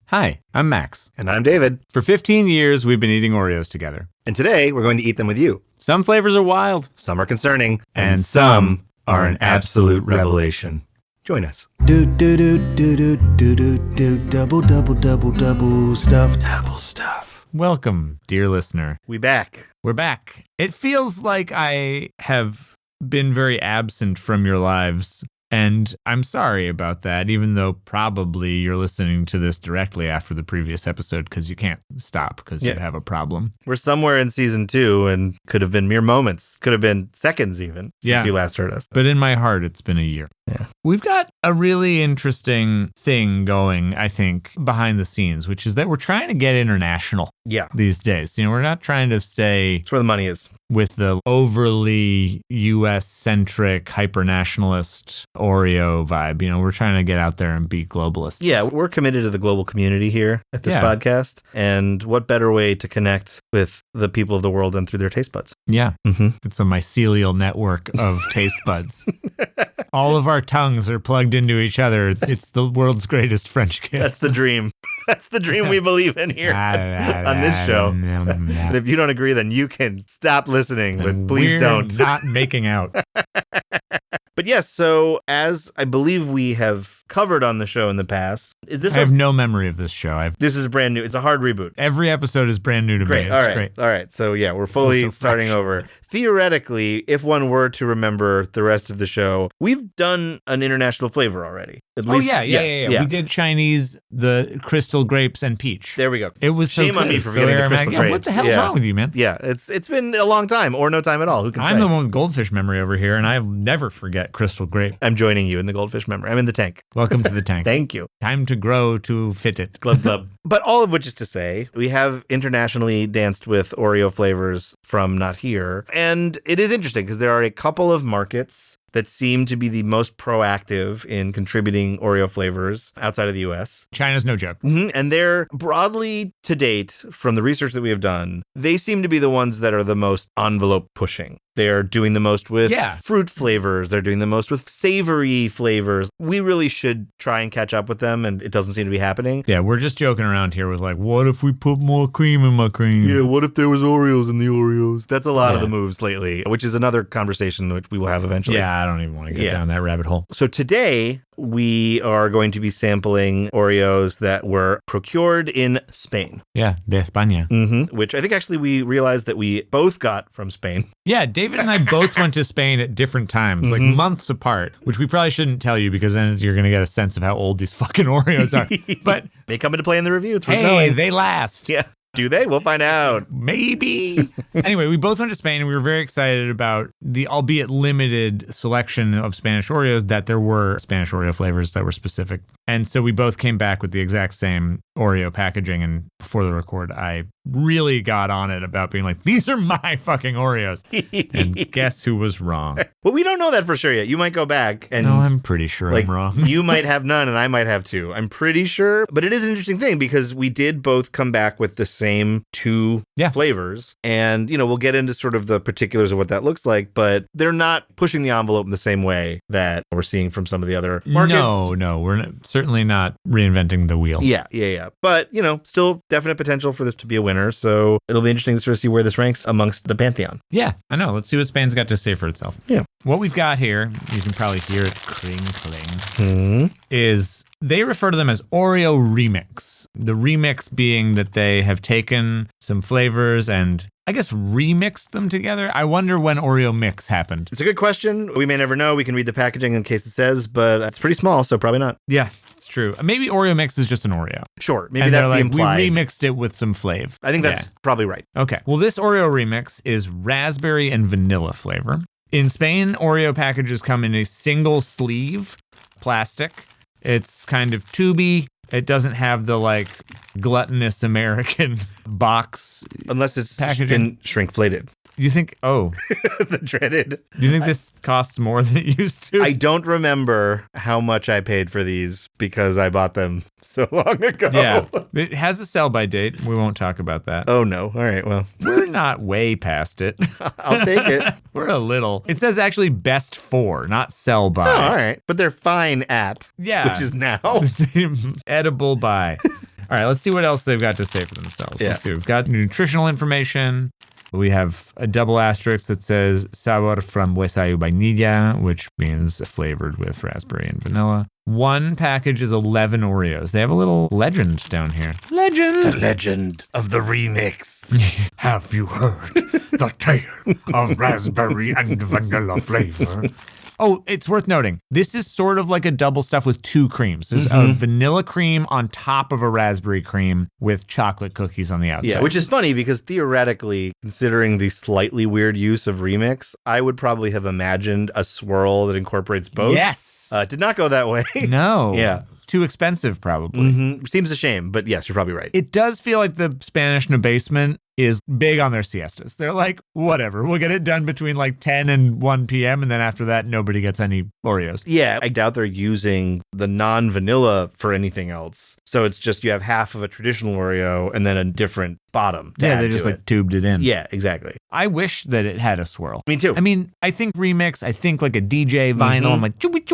Hi, I'm Max. And I'm David. For 15 years, we've been eating Oreos together. And today, we're going to eat them with you. Some flavors are wild. Some are concerning. And some are an absolute revelation. Join us. Double stuff. Welcome, dear listener. We're back. It feels like I have been very absent from your lives. And I'm sorry about that, even though probably you're listening to this directly after the previous episode because you can't stop because you have a problem. We're somewhere in season 2 and could have been mere moments, could have been seconds even since you last heard us. But in my heart, it's been a year. Yeah. We've got a really interesting thing going, I think, behind the scenes, which is that we're trying to get international these days. You know, we're not trying to stay... That's where the money is. With the overly U.S.-centric, hyper-nationalist Oreo vibe. You know, we're trying to get out there and be globalists. Yeah, we're committed to the global community here at this podcast. And what better way to connect with the people of the world than through their taste buds? Yeah. Mm-hmm. It's a mycelial network of taste buds. All of our tongues are plugged into each other. It's the world's greatest French kiss. That's the dream. That's the dream we believe in here on this show. And if you don't agree, then you can stop listening, but please don't. We're not making out. But yes, so as I believe we have covered on the show in the past, is this? I have no memory of this show. This is brand new. It's a hard reboot. Every episode is brand new to me. It's great. All right. So yeah, we're fully starting over. Theoretically, if one were to remember the rest of the show, we've done an international flavor already. At least, yeah. We did Chinese, the crystal grapes, and peach. There we go. It was shame on me for getting the crystal grapes. What the hell's wrong with you, man? Yeah, it's been a long time or no time at all. Who can say? I'm the one with goldfish memory over here, and I'll never forget crystal grape. I'm joining you in the goldfish memory. I'm in the tank. Welcome to the tank. Thank you. Time to grow to fit it. Glub, glub. But all of which is to say, we have internationally danced with Oreo flavors from not here. And it is interesting because there are a couple of markets that seem to be the most proactive in contributing Oreo flavors outside of the U.S. China's no joke. Mm-hmm. And they're broadly to date, from the research that we have done, they seem to be the ones that are the most envelope pushing. They're doing the most with fruit flavors. They're doing the most with savory flavors. We really should try and catch up with them, and it doesn't seem to be happening. Yeah, we're just joking around here with like, what if we put more cream in my cream? Yeah, what if there was Oreos in the Oreos? That's a lot of the moves lately, which is another conversation which we will have eventually. Yeah, I don't even want to get down that rabbit hole. So today, we are going to be sampling Oreos that were procured in Spain. Yeah, de España. Mm-hmm. Which I think actually we realized that we both got from Spain. Yeah, David and I both went to Spain at different times, like months apart, which we probably shouldn't tell you because then you're going to get a sense of how old these fucking Oreos are. But they come into play in the review. It's worth knowing. They last. Yeah. Do they? We'll find out. Maybe. Anyway, we both went to Spain and we were very excited about the albeit limited selection of Spanish Oreos, that there were Spanish Oreo flavors that were specific. And so we both came back with the exact same Oreo packaging. And before the record, I really got on it about being like, these are my fucking Oreos. And guess who was wrong? Well, we don't know that for sure yet. You might go back and... No, I'm pretty sure I'm wrong. You might have none and I might have two. I'm pretty sure. But it is an interesting thing because we did both come back with the same two flavors. And, you know, we'll get into sort of the particulars of what that looks like, but they're not pushing the envelope in the same way that we're seeing from some of the other markets. No, we're certainly not reinventing the wheel. Yeah. But, you know, still definite potential for this to be a winner. So it'll be interesting to sort of see where this ranks amongst the pantheon. Yeah, I know. Let's see what Spain's got to say for itself. Yeah. What we've got here, you can probably hear it crinkling, is they refer to them as Oreo Remix. The remix being that they have taken some flavors and I guess remixed them together. I wonder when Oreo Mix happened. It's a good question. We may never know. We can read the packaging in case it says, but it's pretty small, so probably not. Yeah, it's true. Maybe Oreo Mix is just an Oreo. Sure. Maybe that's the implied. We remixed it with some flav. I think that's probably right. Okay. Well, this Oreo Remix is raspberry and vanilla flavor. In Spain, Oreo packages come in a single sleeve plastic. It's kind of tubey. It doesn't have the like gluttonous American box. Unless it's packaging. Been shrinkflated. You think, the dreaded. Do you think this costs more than it used to? I don't remember how much I paid for these because I bought them so long ago. Yeah. It has a sell-by date. We won't talk about that. Oh, no. All right. Well, we're not way past it. I'll take it. We're a little. It says actually best for, not sell-by. Oh, all right. But they're fine at. Yeah. Which is now. Edible by. All right, let's see what else they've got to say for themselves. Yeah. Let's see. We've got nutritional information. We have a double asterisk that says sabor frambuesa y vainilla, which means flavored with raspberry and vanilla. One package is 11 Oreos. They have a little legend down here. Legend! The legend of the remix. Have you heard the tale of raspberry and vanilla flavor? Oh, it's worth noting. This is sort of like a double stuff with two creams. There's a vanilla cream on top of a raspberry cream with chocolate cookies on the outside. Yeah, which is funny because theoretically, considering the slightly weird use of remix, I would probably have imagined a swirl that incorporates both. Yes. Did not go that way. No. Yeah. Too expensive, probably. Seems a shame, but yes, you're probably right. It does feel like the Spanish basement is big on their siestas. They're like, whatever, we'll get it done between like 10 and 1 p.m. And then after that, nobody gets any Oreos. Yeah, I doubt they're using the non-vanilla for anything else. So it's just you have half of a traditional Oreo and then a different bottom. Yeah, they just like tubed it in. Yeah, exactly. I wish that it had a swirl. Me too. I mean, I think remix, I think like a DJ vinyl. I'm like, chewy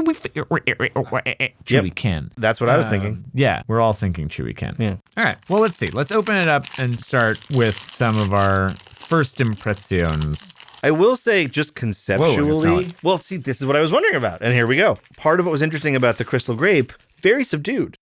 can. That's what I was thinking. Yeah, we're all thinking chewy can. Yeah. All right, well, let's see. Let's open it up and start with some of our first impressions. I will say, just conceptually, well, see, this is what I was wondering about. And here we go. Part of what was interesting about the crystal grape, very subdued.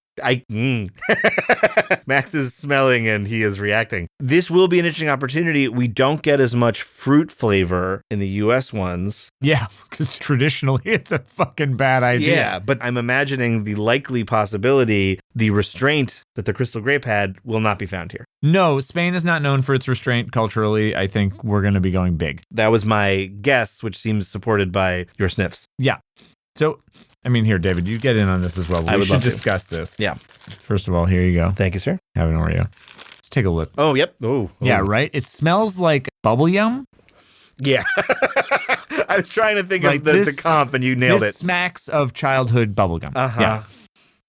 Max is smelling and he is reacting. This will be an interesting opportunity. We don't get as much fruit flavor in the US ones. Yeah, because traditionally it's a fucking bad idea. Yeah, but I'm imagining the likely possibility, the restraint that the crystal grape had will not be found here. No, Spain is not known for its restraint culturally. I think we're going to be going big. That was my guess, which seems supported by your sniffs. Yeah. So, I mean, here, David, you get in on this as well. I would should love to discuss this. Yeah. First of all, here you go. Thank you, sir. Have an Oreo. Let's take a look. Oh, yep. Oh. Yeah, right? It smells like bubble yum. Yeah. I was trying to think of the comp and you nailed it. This smacks of childhood bubblegum. Uh-huh.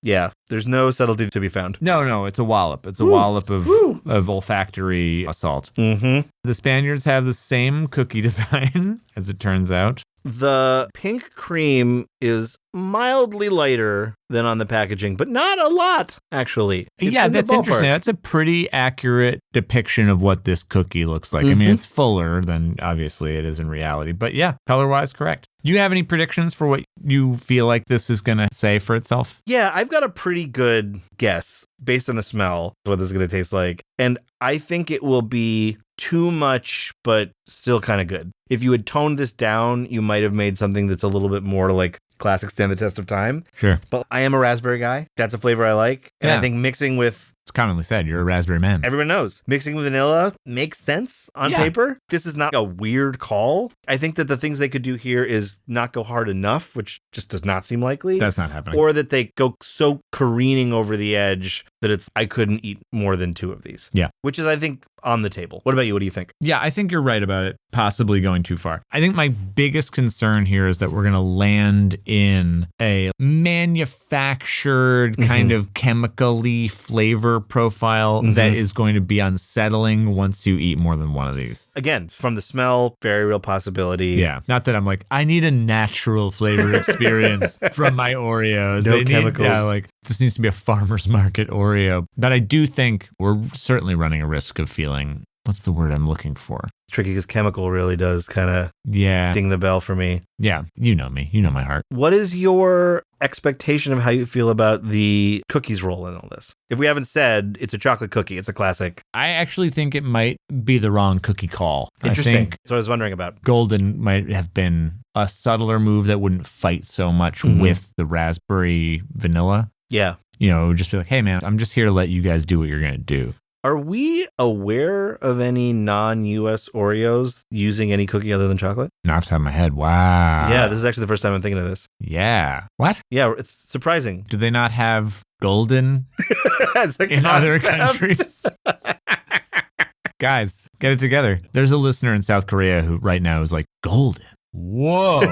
Yeah. There's no subtlety to be found. No, it's a wallop. It's a wallop of olfactory assault. Mm-hmm. The Spaniards have the same cookie design, as it turns out. The pink cream is mildly lighter than on the packaging, but not a lot, actually. Yeah, that's interesting. That's a pretty accurate depiction of what this cookie looks like. I mean, it's fuller than obviously it is in reality, but yeah, color-wise, correct. Do you have any predictions for what you feel like this is going to say for itself? Yeah, I've got a pretty good guess based on the smell, what this is going to taste like. And I think it will be too much, but still kind of good. If you had toned this down, you might have made something that's a little bit more like classic stand the test of time. Sure. But I am a raspberry guy. That's a flavor I like. And I think mixing with... It's commonly said, you're a raspberry man. Everyone knows. Mixing with vanilla makes sense on paper. This is not a weird call. I think that the things they could do here is not go hard enough, which just does not seem likely. That's not happening. Or that they go so careening over the edge that I couldn't eat more than 2 of these. Yeah. Which is, I think, on the table. What about you? What do you think? Yeah, I think you're right about it possibly going too far. I think my biggest concern here is that we're going to land in a manufactured kind of chemically flavor profile that is going to be unsettling once you eat more than one of these. Again, from the smell, very real possibility. Yeah. Not that I'm like, I need a natural flavor experience from my Oreos. No chemicals. This needs to be a farmer's market Oreo. But I do think we're certainly running a risk of feeling, what's the word I'm looking for? Tricky because chemical really does kind of ding the bell for me. Yeah, you know me. You know my heart. What is your expectation of how you feel about the cookies role in all this? If we haven't said, it's a chocolate cookie. It's a classic. I actually think it might be the wrong cookie call. Interesting. I think That's what I was wondering about. golden might have been a subtler move that wouldn't fight so much with the raspberry vanilla. Yeah. You know, it would just be like, hey, man, I'm just here to let you guys do what you're going to do. Are we aware of any non-US Oreos using any cookie other than chocolate? Not off the top of my head. Wow. Yeah, this is actually the first time I'm thinking of this. Yeah. What? Yeah, it's surprising. Do they not have golden As a in other concept. countries? Guys, get it together. There's a listener in South Korea who right now is like, golden? Whoa.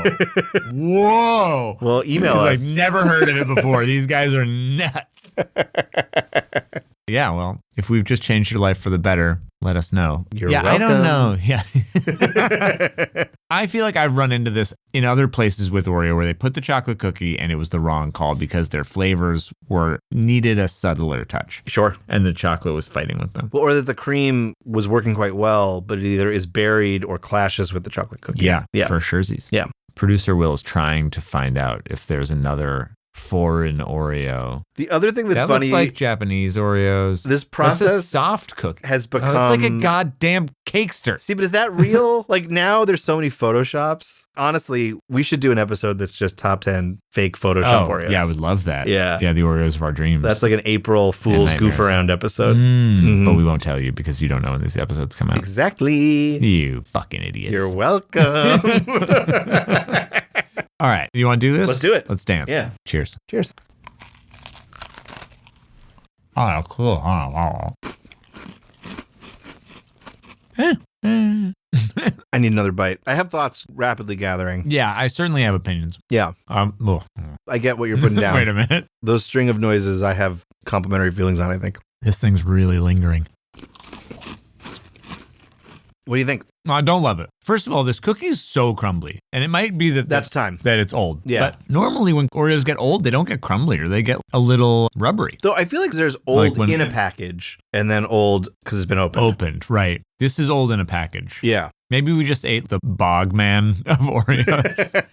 Whoa. Well, email us. I've never heard of it before. These guys are nuts. Yeah, well, if we've just changed your life for the better, let us know. You're welcome. I don't know. Yeah. I feel like I've run into this in other places with Oreo where they put the chocolate cookie and it was the wrong call because their flavors needed a subtler touch. Sure. And the chocolate was fighting with them. Well, or that the cream was working quite well, but it either is buried or clashes with the chocolate cookie. Yeah. For surezies. Yeah. Producer Will is trying to find out if there's another foreign Oreo. The other thing that's that funny, looks like Japanese Oreos. This process That's a soft cookie has become. it's like a goddamn cakester. See, but is that real? Like now, there's so many Photoshops. Honestly, we should do an episode that's just top 10 fake Photoshop Oreos. Yeah, I would love that. Yeah, the Oreos of our dreams. That's like an April Fool's goof around episode. But we won't tell you because you don't know when these episodes come out. Exactly. You fucking idiots. You're welcome. All right, you want to do this? Let's do it. Let's dance. Yeah. Cheers. Cheers. Oh, cool. I need another bite. I have thoughts rapidly gathering. Yeah, I certainly have opinions. Yeah. I get what you're putting down. Wait a minute. Those string of noises I have complimentary feelings on, I think. This thing's really lingering. What do you think? I don't love it. First of all, this cookie's so crumbly. And it might be that's time. That it's old. Yeah. But normally when Oreos get old, they don't get crumbly or they get a little rubbery. So I feel like there's old in a package and then old because it's been opened. Right. This is old in a package. Yeah. Maybe we just ate the bog man of Oreos.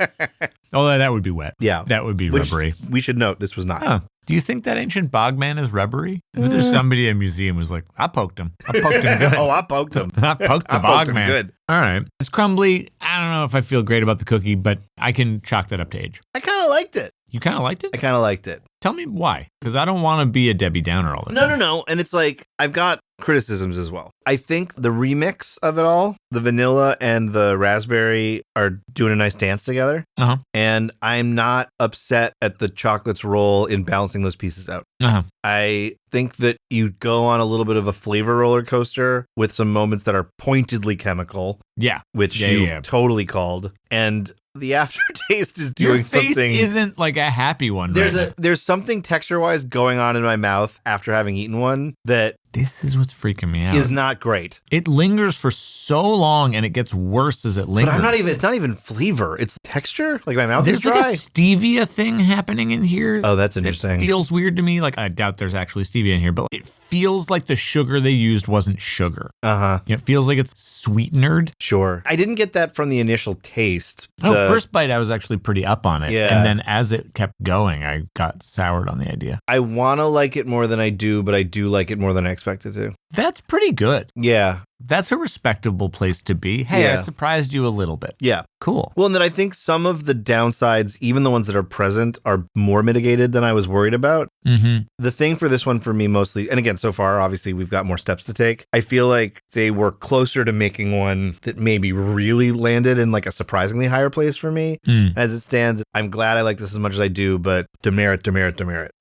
Although that would be wet. Yeah. That would be rubbery. We should note this was not. Oh. Do you think that ancient bog man is rubbery? There's somebody in a museum who's like, I poked him. I poked him good. I poked him. I poked the bog man. Good. All right. It's crumbly. I don't know if I feel great about the cookie, but I can chalk that up to age. I kind of liked it. You kind of liked it? I kind of liked it. Tell me why, because I don't want to be a Debbie Downer all the time. No. And it's like, I've got criticisms as well. I think the remix of it all, the vanilla and the raspberry are doing a nice dance together. Uh-huh. And I'm not upset at the chocolate's role in balancing those pieces out. Uh-huh. I think that you go on a little bit of a flavor roller coaster with some moments that are pointedly chemical. Yeah. Which you totally called. And the aftertaste is doing something. Your face isn't like a happy one. There's something texture-wise going on in my mouth after having eaten one that this is what's freaking me out. Is not great. It lingers for so long and it gets worse as it lingers. But it's not even flavor. It's texture. Like my mouth is dry. There's like a stevia thing happening in here. Oh, that's interesting. It feels weird to me. Like I doubt there's actually stevia in here, but it feels like the sugar they used wasn't sugar. Uh-huh. It feels like it's sweetenered. Sure. I didn't get that from the initial taste. First bite, I was actually pretty up on it. Yeah. And then as it kept going, I got soured on the idea. I want to like it more than I do, but I do like it more than I expected to. That's pretty good. Yeah. That's a respectable place to be. Hey, yeah. I surprised you a little bit. Yeah. Cool. Well, and then I think some of the downsides, even the ones that are present, are more mitigated than I was worried about. Mm-hmm. The thing for this one for me mostly, and again, so far, obviously, we've got more steps to take. I feel like they were closer to making one that maybe really landed in like a surprisingly higher place for me. As it stands, I'm glad I like this as much as I do, but demerit.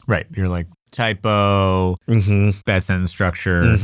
Right. You're like, typo, bad sentence structure.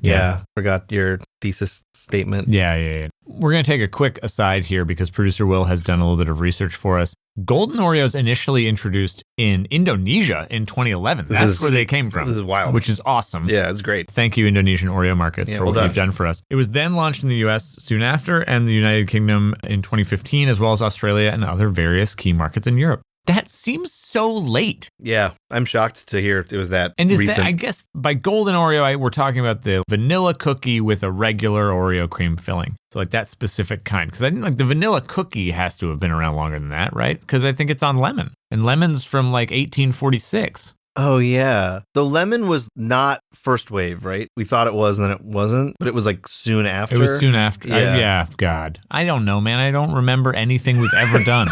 Yeah. Forgot your thesis statement. Yeah. We're going to take a quick aside here because producer Will has done a little bit of research for us. Golden Oreos initially introduced in Indonesia in 2011. That's where they came from. This is wild. Which is awesome. Yeah, it's great. Thank you, Indonesian Oreo markets, for what you've done for us. It was then launched in the US soon after and the United Kingdom in 2015, as well as Australia and other various key markets in Europe. That seems so late. Yeah, I'm shocked to hear it was that and is recent. That, I guess by Golden Oreo, we're talking about the vanilla cookie with a regular Oreo cream filling. So like that specific kind. Because I think like the vanilla cookie has to have been around longer than that, right? Because I think it's on lemon. And lemon's from like 1846. Oh, yeah. The lemon was not first wave, right? We thought it was, and then it wasn't, but it was like soon after. It was soon after. Yeah. God. I don't know, man. I don't remember anything we've ever done.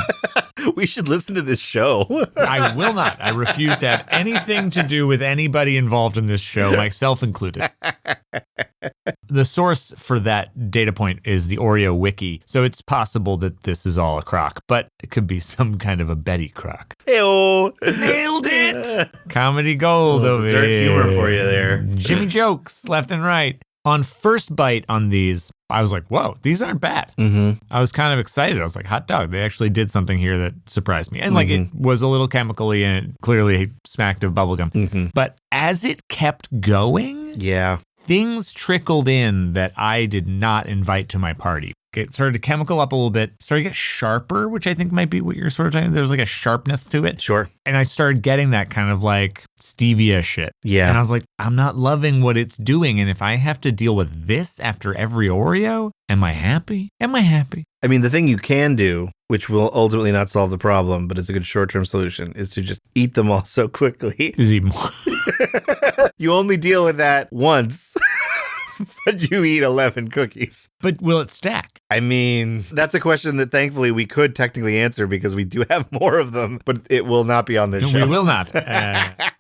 We should listen to this show. I will not. I refuse to have anything to do with anybody involved in this show, myself included. The source for that data point is the Oreo wiki, so it's possible that this is all a crock, but it could be some kind of a Betty crock. Ew. Nailed it! Comedy gold over dessert here. humor for you there. Jimmy jokes left and right. On first bite on these, I was like, whoa, these aren't bad. I was kind of excited. I was like, hot dog. They actually did something here that surprised me. And like it was a little chemical-y and it clearly smacked of bubblegum. But as it kept going, things trickled in that I did not invite to my party. It started to chemical up a little bit, started to get sharper, which I think might be what you're sort of talking about. There was like a sharpness to it. Sure. And I started getting that kind of like stevia shit. Yeah. And I was like, I'm not loving what it's doing. And if I have to deal with this after every Oreo, am I happy? Am I happy? I mean, the thing you can do, which will ultimately not solve the problem, but is a good short-term solution, is to just eat them all so quickly. Is he more? You only deal with that once. But you eat 11 cookies. But will it stack? I mean, that's a question that thankfully we could technically answer because we do have more of them, but it will not be on this show. We will not.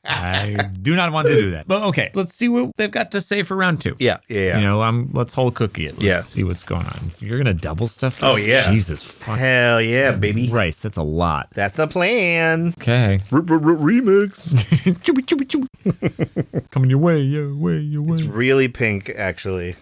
I do not want to do that. But okay, let's see what they've got to say for round 2. Yeah. You know, let's whole cookie it. Let's see what's going on. You're going to double stuff this? Oh, yeah. Jesus fuck. Hell yeah, baby. Christ, that's a lot. That's the plan. Okay. Remix. Coming your way, your way, your way. It's really pink, actually.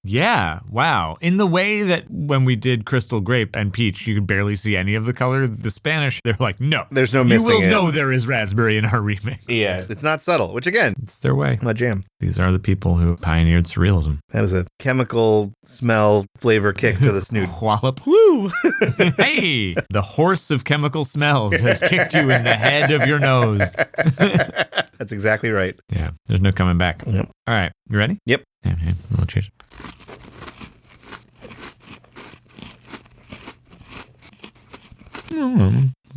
Yeah, wow. In the way that when we did Crystal Grape and Peach, you could barely see any of the color. The Spanish, they're like, no. There's no missing You will it. know there is raspberry in our remix. Yeah, it's not subtle, which again, It's their way. my jam. These are the people who pioneered surrealism. That is a chemical smell flavor kick to the snoot. Wallop. Woo! Hey, the horse of chemical smells has kicked you in the head of your nose. That's exactly right. Yeah, there's no coming back. Yep. All right, you ready? Yep. Okay, we'll cheers.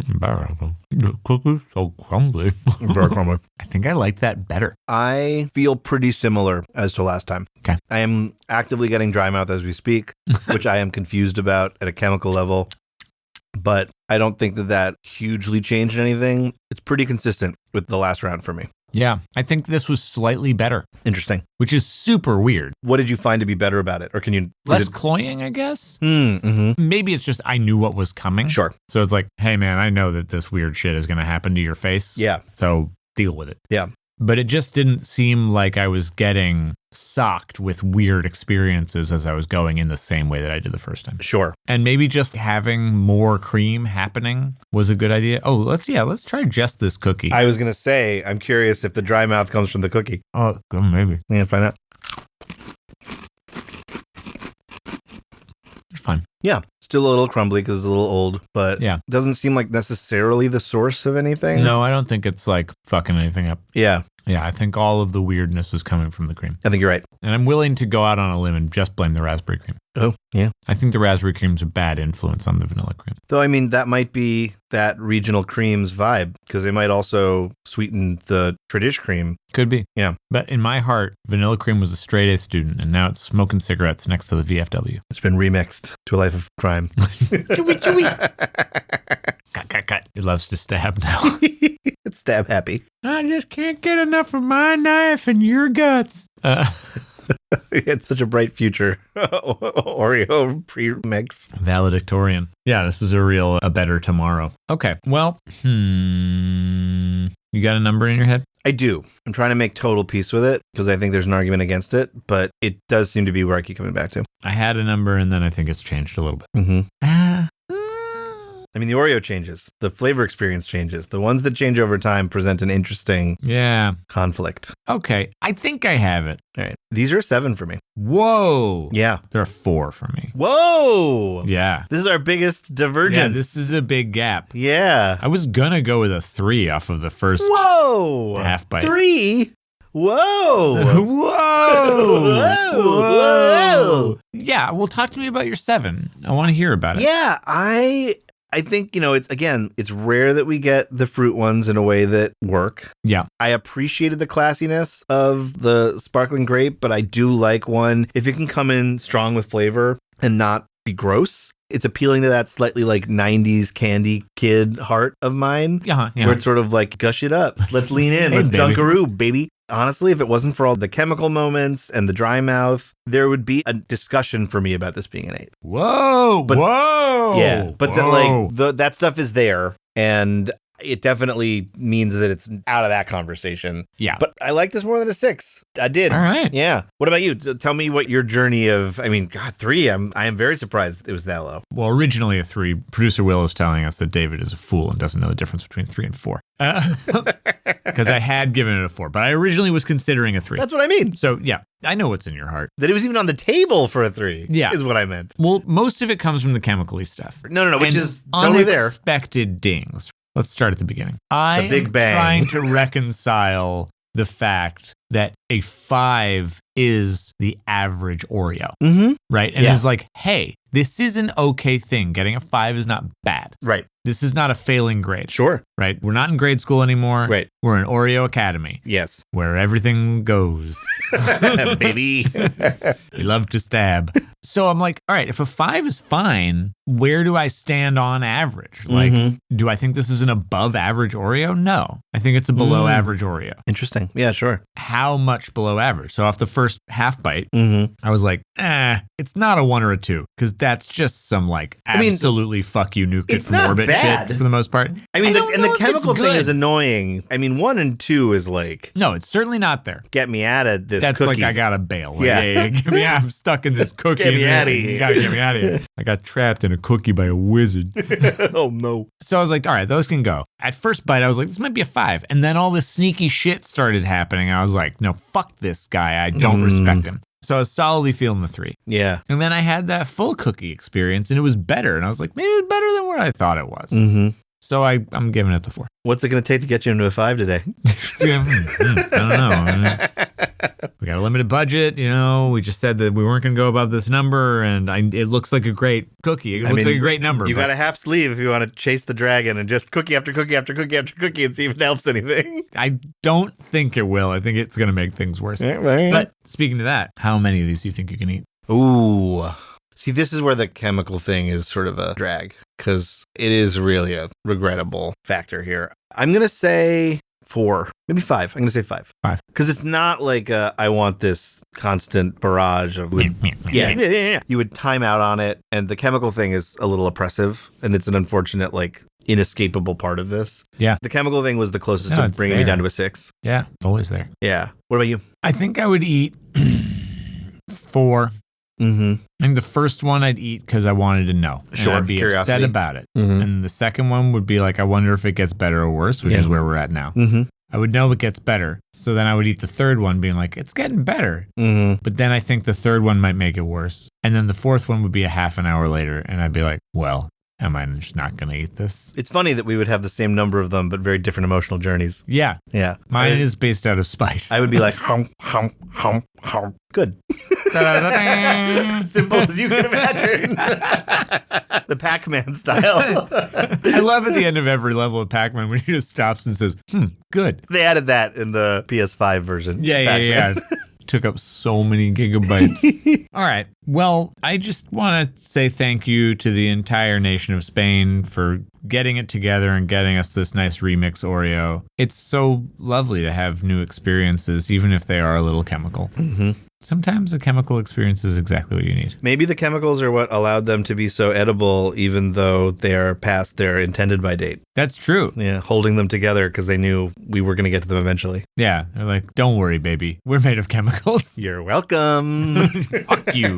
Embarrassing. The cookie's so crumbly. I think I like that better. I feel pretty similar as to last time. Okay. I am actively getting dry mouth as we speak, which I am confused about at a chemical level. But I don't think that hugely changed anything. It's pretty consistent with the last round for me. Yeah, I think this was slightly better, Interesting. which is super weird. What did you find to be better about it? Or can you... Less cloying, I guess. Mm-hmm. Maybe it's just I knew what was coming. Sure. So it's like, hey, man, I know that this weird shit is going to happen to your face. Yeah. So deal with it. Yeah. But it just didn't seem like I was getting socked with weird experiences as I was going in the same way that I did the first time. Sure. And maybe just having more cream happening was a good idea. Oh, let's try just this cookie. I was going to say, I'm curious if the dry mouth comes from the cookie. Oh, maybe. Yeah, find out. It's fine. Yeah. Still a little crumbly because it's a little old, but Yeah. doesn't seem like necessarily the source of anything. No, I don't think it's like fucking anything up. Yeah. Yeah, I think all of the weirdness is coming from the cream. I think you're right. And I'm willing to go out on a limb and just blame the raspberry cream. Oh, yeah. I think the raspberry cream's a bad influence on the vanilla cream. Though, I mean, that might be that regional cream's vibe because they might also sweeten the tradish cream. Could be. Yeah. But in my heart, vanilla cream was a straight A student, and now it's smoking cigarettes next to the VFW. It's been remixed to a life of crime. Cut. It loves to stab now. It's stab happy. I just can't get enough of my knife and your guts. It's such a bright future. Oreo pre-mix. Valedictorian. Yeah, this is a better tomorrow. Okay, well, you got a number in your head? I do. I'm trying to make total peace with it because I think there's an argument against it, but it does seem to be where I keep coming back to. I had a number and then I think it's changed a little bit. Mm-hmm. I mean, the Oreo changes. The flavor experience changes. The ones that change over time present an interesting conflict. Okay, I think I have it. All right. These are 7 for me. Whoa. Yeah. There are 4 for me. Whoa. Yeah. This is our biggest divergence. Yeah, this is a big gap. Yeah. I was gonna go with a 3 off of the first half bite. 3? Whoa. Whoa. Yeah, well, talk to me about your 7. I want to hear about it. Yeah, I think, it's rare that we get the fruit ones in a way that work. Yeah. I appreciated the classiness of the sparkling grape, but I do like one if it can come in strong with flavor and not be gross. It's appealing to that slightly like 90s candy kid heart of mine. Yeah. Where it's sort of like, gush it up. Let's lean in. Hey, Let's baby. dunkaroo, baby. Honestly, if it wasn't for all the chemical moments and the dry mouth, there would be a discussion for me about this being an 8. Whoa. But- whoa. Yeah, but that stuff is there. And it definitely means that it's out of that conversation. Yeah. But I like this more than a 6. I did. All right. Yeah. What about you? Tell me what your journey of, I mean, God, 3, I am very surprised it was that low. Well, originally a 3. Producer Will is telling us that David is a fool and doesn't know the difference between 3 and 4. Because I had given it a 4, but I originally was considering a 3. That's what I mean. So, yeah, I know what's in your heart. That it was even on the table for a 3 is what I meant. Well, most of it comes from the chemically stuff. No, which is totally there. Unexpected dings. Let's start at the beginning. I The Big am Bang. trying to reconcile the fact that a 5 is the average Oreo, right? And it's like, hey, this is an okay thing. Getting a 5 is not bad. Right. This is not a failing grade. Sure. Right? We're not in grade school anymore. Right. We're in Oreo Academy. Yes. Where everything goes. Baby. We love to stab. So I'm like, all right, if a 5 is fine, where do I stand on average? Like, do I think this is an above average Oreo? No. I think it's a below average Oreo. Interesting. Yeah, sure. How much below average? So off the first half bite, I was like, it's not a 1 or a 2, because that's just some like absolutely fuck you nuke it's it from not orbit bad. shit for the most part. I mean, don't and know the if chemical it's thing good. is annoying. I mean, 1 and 2 is like, No, it's certainly not there. get me out of this That's cookie. like I gotta bail. Like, Yeah. Get me out. I'm stuck in this cookie. Get me and outta here. You gotta get me out of here. I got trapped in a cookie by a wizard. Oh, no. So I was like, all right, those can go. At first bite, I was like, this might be a 5. And then all this sneaky shit started happening. I was like, no, fuck this guy. I don't respect him. So I was solidly feeling the 3. Yeah. And then I had that full cookie experience and it was better. And I was like, maybe it's better than what I thought it was. So I'm giving it the 4. What's it going to take to get you into a 5 today? I don't know. We got a limited budget, you know. We just said that we weren't going to go above this number, and it looks like a great cookie. It looks like a great number. You got a half sleeve if you want to chase the dragon and just cookie after cookie after cookie after cookie and see if it helps anything. I don't think it will. I think it's going to make things worse. But speaking of that, how many of these do you think you can eat? Ooh. See, this is where the chemical thing is sort of a drag, because it is really a regrettable factor here. I'm going to say 4, maybe 5. I'm going to say 5. 5. Because it's not like I want this constant barrage of, you would time out on it. And the chemical thing is a little oppressive. And it's an unfortunate, like, inescapable part of this. Yeah. The chemical thing was the closest to bringing me down to a 6. Yeah, always there. Yeah. What about you? I think I would eat 4. I think the first one I'd eat because I wanted to know. Sure, and I'd be curiosity. upset about it. And the second one would be like, I wonder if it gets better or worse, which is where we're at now. I would know it gets better. So then I would eat the third one being like, it's getting better. But then I think the third one might make it worse. And then the fourth one would be a half an hour later. And I'd be like, well, am I just not going to eat this? It's funny that we would have the same number of them, but very different emotional journeys. Yeah. Yeah. Mine is based out of spite. I would be like, hum, hum, hum, hum. Good. Simple as you can imagine. The Pac-Man style. I love at the end of every level of Pac-Man when he just stops and says, good. They added that in the PS5 version. Yeah. Took up so many gigabytes. All right. Well, I just want to say thank you to the entire nation of Spain for getting it together and getting us this nice remix Oreo. It's so lovely to have new experiences, even if they are a little chemical. Sometimes a chemical experience is exactly what you need. Maybe the chemicals are what allowed them to be so edible, even though they are past their intended by date. That's true. Yeah, holding them together because they knew we were going to get to them eventually. Yeah, they're like, don't worry, baby. We're made of chemicals. You're welcome. Fuck you.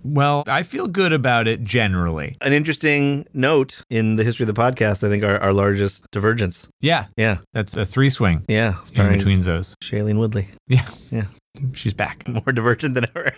Well, I feel good about it generally. An interesting note in the history of the podcast, I think, our largest divergence. Yeah. That's a 3 swing. Yeah. In between those. Shailene Woodley. Yeah. Yeah. She's back. More divergent than ever.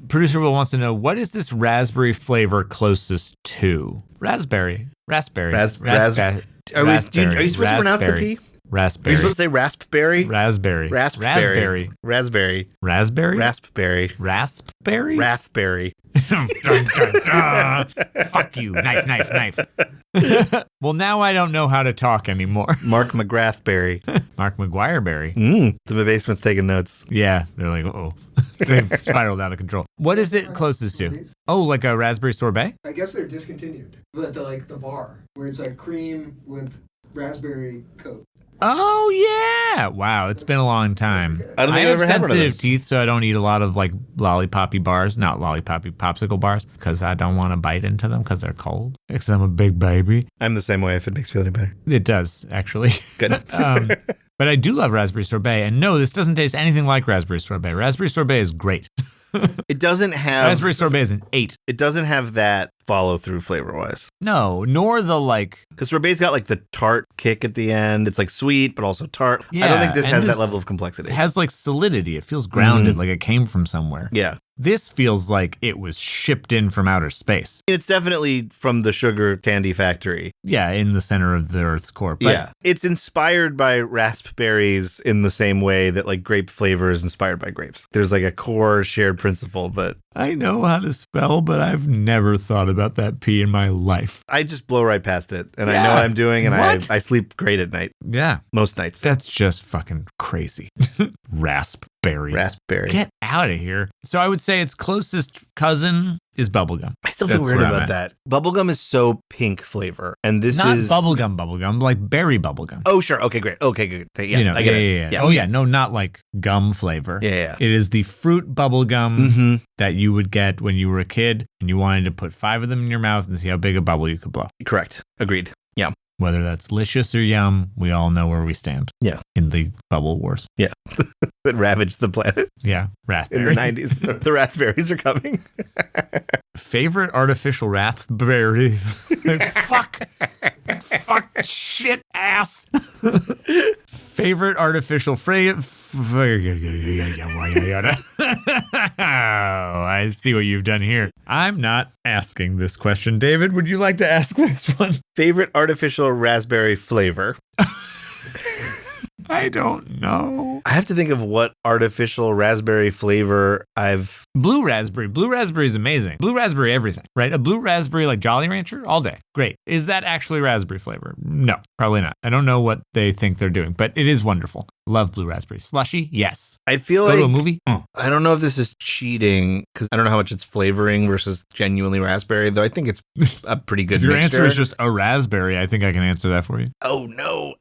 Producer Will wants to know, what is this raspberry flavor closest to? Raspberry. Are you supposed to pronounce the P? Raspberry. Are you supposed to say raspberry? Raspberry. Raspberry. Raspberry. Raspberry. Raspberry. Raspberry. Raspberry? Raspberry. Dun, dun, dun. Fuck you. Knife. Well, now I don't know how to talk anymore. Mark McGrathberry. Mark McGuireberry. The basement's taking notes. Yeah. They're like, uh-oh. They've spiraled out of control. What is it closest to? Oh, like a raspberry sorbet? I guess they're discontinued. But the bar, where it's like cream with raspberry coat. Oh, yeah. Wow. It's been a long time. I don't think I I've have ever had one of sensitive those. teeth, so I don't eat a lot of like lollipoppy bars, not lollipoppy popsicle bars, because I don't want to bite into them because they're cold. Because I'm a big baby. I'm the same way if it makes you feel any better. It does, actually. Good. But I do love raspberry sorbet. And no, this doesn't taste anything like raspberry sorbet. Raspberry sorbet is great. It doesn't have Raspberry sorbet is an 8. It doesn't have that follow through flavor wise. No, nor the like. Because sorbet's got like the tart kick at the end. It's like sweet, but also tart. I Yeah, don't think this and has this that level of complexity. It has like solidity. It feels grounded, like it came from somewhere. Yeah. This feels like it was shipped in from outer space. It's definitely from the sugar candy factory. Yeah, in the center of the Earth's core. But Yeah. It's inspired by raspberries in the same way that like grape flavor is inspired by grapes. There's like a core shared principle, but I know how to spell, but I've never thought about that P in my life. I just blow right past it and I Yeah. know what I'm doing and What? I sleep great at night. Yeah, Most nights. that's just fucking crazy. Raspberry. Raspberry. Get out of here. So I would say its closest cousin is bubblegum. I still feel That's weird where I'm about at. that. Bubblegum is so pink flavor. And this Not is bubblegum, like berry bubblegum. Oh, sure. Okay, great. Okay, good. Yeah, You know, I get it. yeah. Oh, yeah. No, not like gum flavor. Yeah. It is the fruit bubblegum Mm-hmm. that you would get when you were a kid and you wanted to put 5 of them in your mouth and see how big a bubble you could blow. Correct. Agreed. Yeah. Whether that's licious or yum, we all know where we stand. Yeah. In the bubble wars. Yeah. That ravaged the planet Yeah. in Raspberry. the 90s. The raspberries are coming. Favorite artificial raspberry. Fuck. Fuck. Shit. Ass. Favorite artificial I see what you've done here. I'm not asking this question. David, would you like to ask this one? Favorite artificial raspberry flavor. I don't know. I have to think of what artificial raspberry flavor I've. Blue raspberry. Blue raspberry is amazing. Blue raspberry everything, right? A blue raspberry like Jolly Rancher all day. Great. Is that actually raspberry flavor? No, probably not. I don't know what they think they're doing, but it is wonderful. Love blue raspberry. Slushy? Yes. I feel Go to a like movie? I don't know if this is cheating because I don't know how much it's flavoring versus genuinely raspberry, though I think it's a pretty good If your mixture. answer is just a raspberry, I think I can answer that for you. Oh no.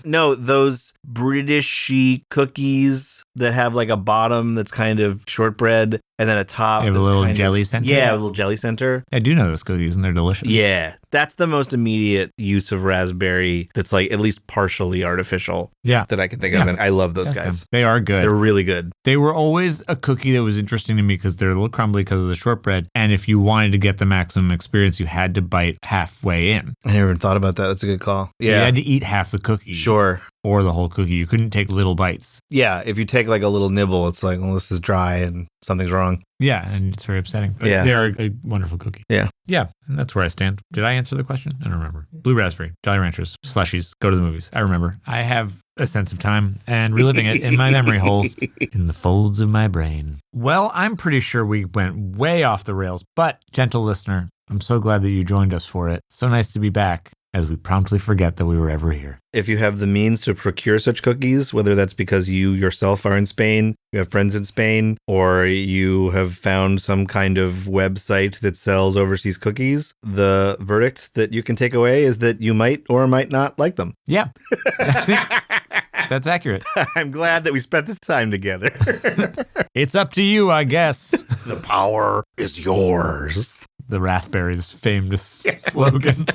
No, those Britishy cookies that have like a bottom that's kind of shortbread and then a top They have a that's little kind of- jelly center? Yeah, a little jelly center. I do know those cookies and they're delicious. Yeah. That's the most immediate use of raspberry that's like at least partially artificial Yeah. that I can think Yeah. of. And I love those Test guys. them. They are good. They're really good. They were always a cookie that was interesting to me because they're a little crumbly because of the shortbread. And if you wanted to get the maximum experience, you had to bite halfway in. I never even thought about that. That's a good call. So you Yeah. had to eat half the cookie. Sure. Or the whole cookie. You couldn't take little bites. Yeah. If you take like a little nibble, it's like, well, this is dry and something's wrong. Yeah, and it's very upsetting. But Yeah. they are a wonderful cookie. Yeah. Yeah, and that's where I stand. Did I answer the question? I don't remember. Blue raspberry, Jolly Ranchers, slushies, go to the movies. I remember. I have a sense of time and reliving it in my memory holes, in the folds of my brain. Well, I'm pretty sure we went way off the rails, but gentle listener, I'm so glad that you joined us for it. So nice to be back as we promptly forget that we were ever here. If you have the means to procure such cookies, whether that's because you yourself are in Spain, you have friends in Spain, or you have found some kind of website that sells overseas cookies, the verdict that you can take away is that you might or might not like them. Yeah, that's accurate. I'm glad that we spent this time together. It's up to you, I guess. The power is yours. The Raspberries' famous slogan.